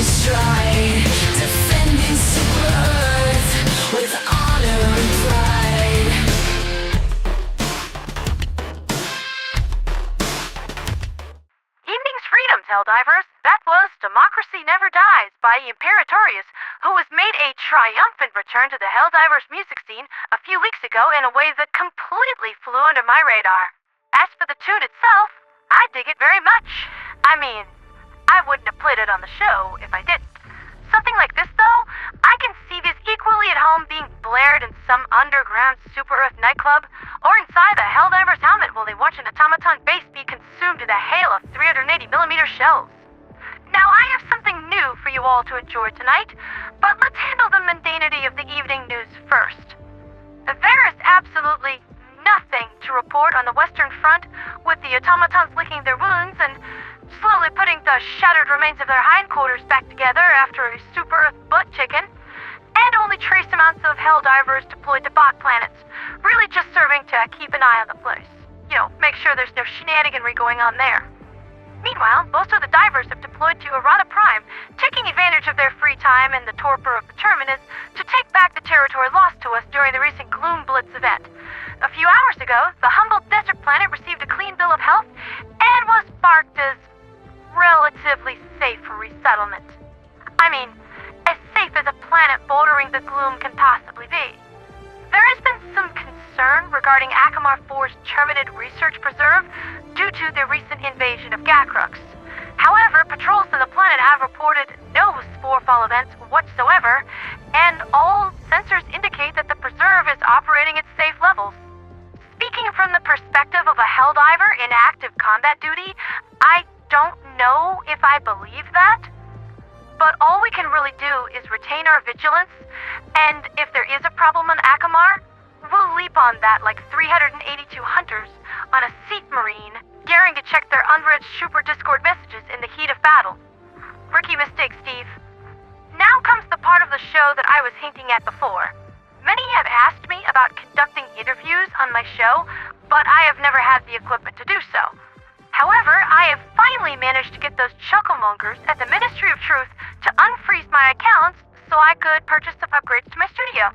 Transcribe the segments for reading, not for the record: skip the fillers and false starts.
stride, defending super Earth with honor and pride. Evening's freedoms, Helldivers. That was Democracy Never Dies by Imperatorius, who has made a triumphant return to the Helldivers music scene a few weeks ago in a way that completely flew under my radar. As for the tune itself, I dig it very much. I mean, I wouldn't have played it on the show if I didn't. Something like this, though, I can see this equally at home being blared in some underground Super Earth nightclub, or inside the Helldiver's helmet while they watch an automaton base be consumed in a hail of 380mm shells. Now, I have something new for you all to enjoy tonight, but let's handle the mundanity of the evening news first. There is absolutely nothing to report on the Western Front, with the automatons licking their wounds and slowly putting the shattered remains of their hindquarters back together after a Super Earth butt chicken, and only trace amounts of Helldivers deployed to bot planets, really just serving to keep an eye on the place. You know, make sure there's no shenaniganry going on there. Meanwhile, most of the divers have deployed to Errata Prime, taking advantage of their free time and the torpor of the terminus to take back the territory lost to us during the recent Gloom Blitz event. A few hours ago, the humble desert planet received a clean bill of health and was marked as relatively safe for resettlement. I mean, as safe as a planet bordering the gloom can possibly be. There has been some concern regarding Akamar 4's terminated research preserve due to the recent invasion of Gakrux. However, patrols of the planet have reported no sporefall events whatsoever, and all sensors indicate that the preserve is operating at safe levels. Speaking from the perspective of a Helldiver in active combat duty, I don't know if I believe that, but all we can really do is retain our vigilance, and if there is a problem on Akamar, we'll leap on that like 382 hunters on a seat marine, daring to check their unread Super Discord messages in the heat of battle. Rookie mistake, Steve. Now comes the part of the show that I was hinting at before. Many have asked me about conducting interviews on my show, but I have never had the equipment to do so. However, I have finally managed to get those chucklemongers at the Ministry of Truth to unfreeze my accounts so I could purchase some upgrades to my studio.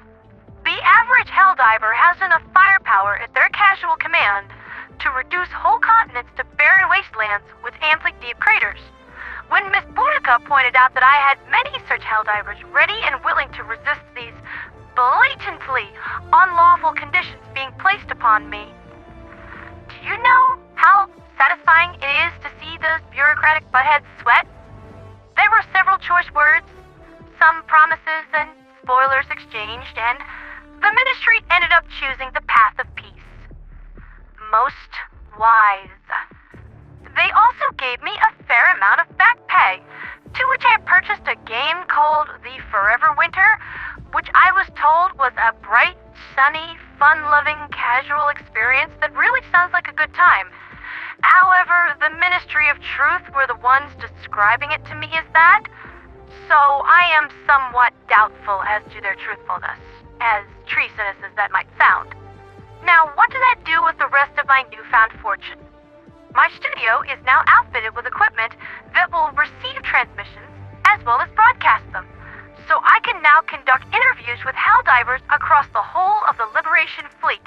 The average Helldiver has enough firepower at their casual command to reduce whole continents to barren wastelands with amply deep craters. When Miss Boudica pointed out that I had many such Helldivers ready and willing to resist these blatantly unlawful conditions being placed upon me, do you know how satisfying it is to see those bureaucratic buttheads sweat? There were several choice words, some promises and spoilers exchanged, and the ministry ended up choosing the path of peace. Most wise. They also gave me a fair amount of back pay, to which I purchased a game called The Forever Winter, which I was told was a bright, sunny, fun-loving, casual experience that really sounds like a good time. However, the Ministry of Truth were the ones describing it to me as that, so I am somewhat doubtful as to their truthfulness, as treasonous as that might sound. Now, what does that do with the rest of my newfound fortune? My studio is now outfitted with equipment that will receive transmissions as well as broadcast them, so I can now conduct interviews with Helldivers across the whole of the Liberation Fleet.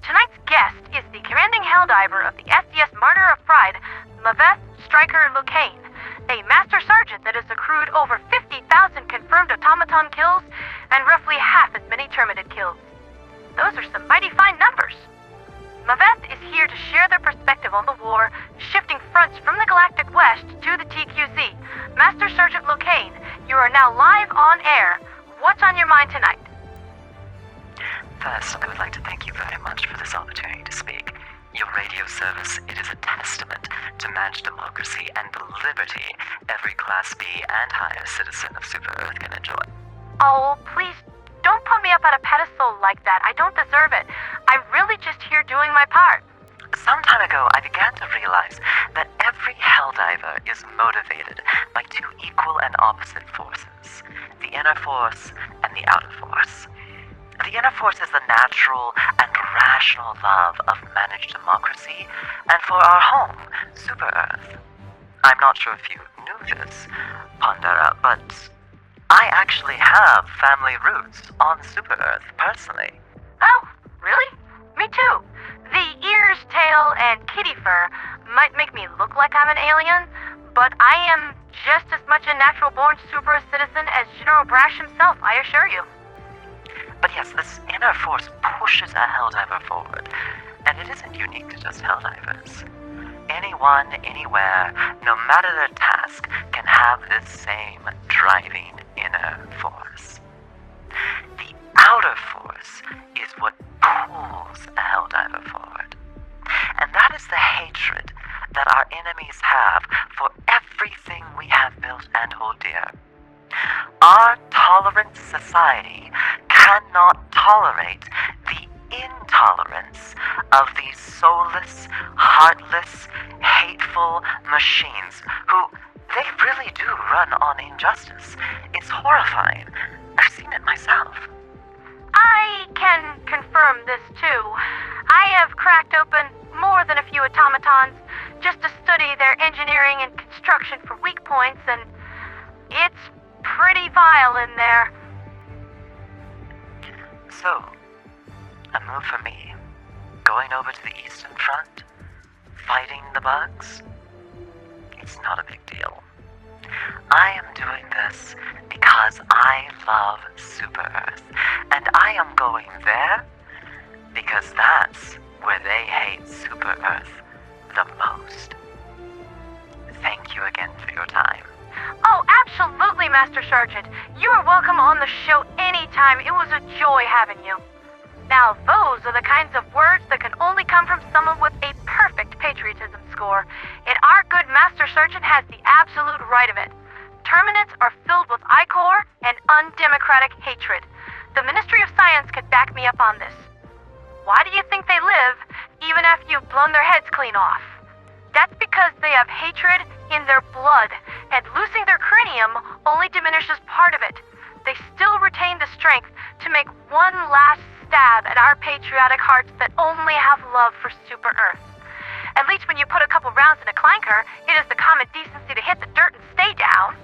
Tonight's guest is the commanding Helldiver of the SDS Martyr of Pride, Msgt Striker Lucaine, a master sergeant that has accrued over 50,000 confirmed automaton kills and roughly half as many terminated kills. Those are some mighty fine numbers. Msgt is here to share their perspective on the war, shifting fronts from the Galactic West to the TQZ. Master Sergeant Lucaine, you are now live on air. What's on your mind tonight? First, I would like to thank you very much for this opportunity to speak. Your radio service, it is a testament to managed democracy and the liberty every Class B and higher citizen of Super Earth can enjoy. Oh, please don't put me up on a pedestal like that. I don't deserve it. I'm really just here doing my part. Some time ago, I began to realize that every Helldiver is motivated by two equal and opposite forces, the inner force and the outer force. The inner force is the natural and rational love of managed democracy, and for our home, Super Earth. I'm not sure if you knew this, Pandera, but I actually have family roots on Super Earth, personally. Oh, really? Me too. The ears, tail, and kitty fur might make me look like I'm an alien, but I am just as much a natural-born Super Earth citizen as General Brash himself, I assure you. But yes, this inner force pushes a Helldiver forward, and it isn't unique to just Helldivers. Anyone, anywhere, no matter their task, can have this same driving inner force. The outer force is what pulls a Helldiver forward. And that is the hatred that our enemies have for everything we have built and hold dear. Our tolerant society cannot tolerate the intolerance of these soulless, heartless, hateful machines who, they really do run on injustice. It's horrifying. I've seen it myself. I can confirm this too. I have cracked open more than a few automatons just to study their engineering and construction for weak points, and it's pretty vile in there. So, a move for me. Going over to the Eastern Front, fighting the bugs. It's not a big deal. I am doing this because I love Super Earth, and I am going there because that's where they hate Super Earth the most. Thank you again for your time. Oh, absolutely, Master Sergeant. You are welcome on the show anytime. It was a joy having you. Now, those are the kinds of words that can only come from someone with a perfect patriotism score, and our good Master Sergeant has the absolute right of it. Terminites are filled with ichor and undemocratic hatred. The Ministry of Science could back me up on this. Why do you think they live, even after you've blown their heads clean off? That's because they have hatred in their blood, and losing their cranium only diminishes part of it. They still retain the strength to make one last stab at our patriotic hearts that only have love for Super Earth. At least when you put a couple rounds in a clanker, it is the common decency to hit the dirt and stay down.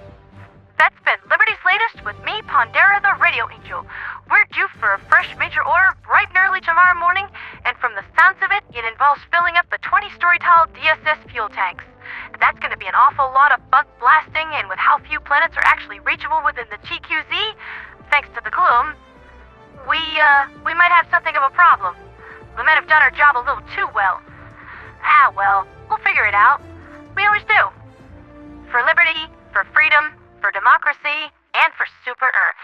That's been Liberty's Latest with me, Pondera the Radio Angel. We're due for a fresh major order bright and early tomorrow morning, and from the sounds of it, it involves filling up the 20-story tall DSS fuel tanks. That's going to be an awful lot of bug blasting, and with how few planets are actually reachable within the TQZ, thanks to the gloom, we might have something of a problem. We might have done our job a little too well. Ah, well, we'll figure it out. We always do. For liberty, for freedom, for democracy, and for Super Earth.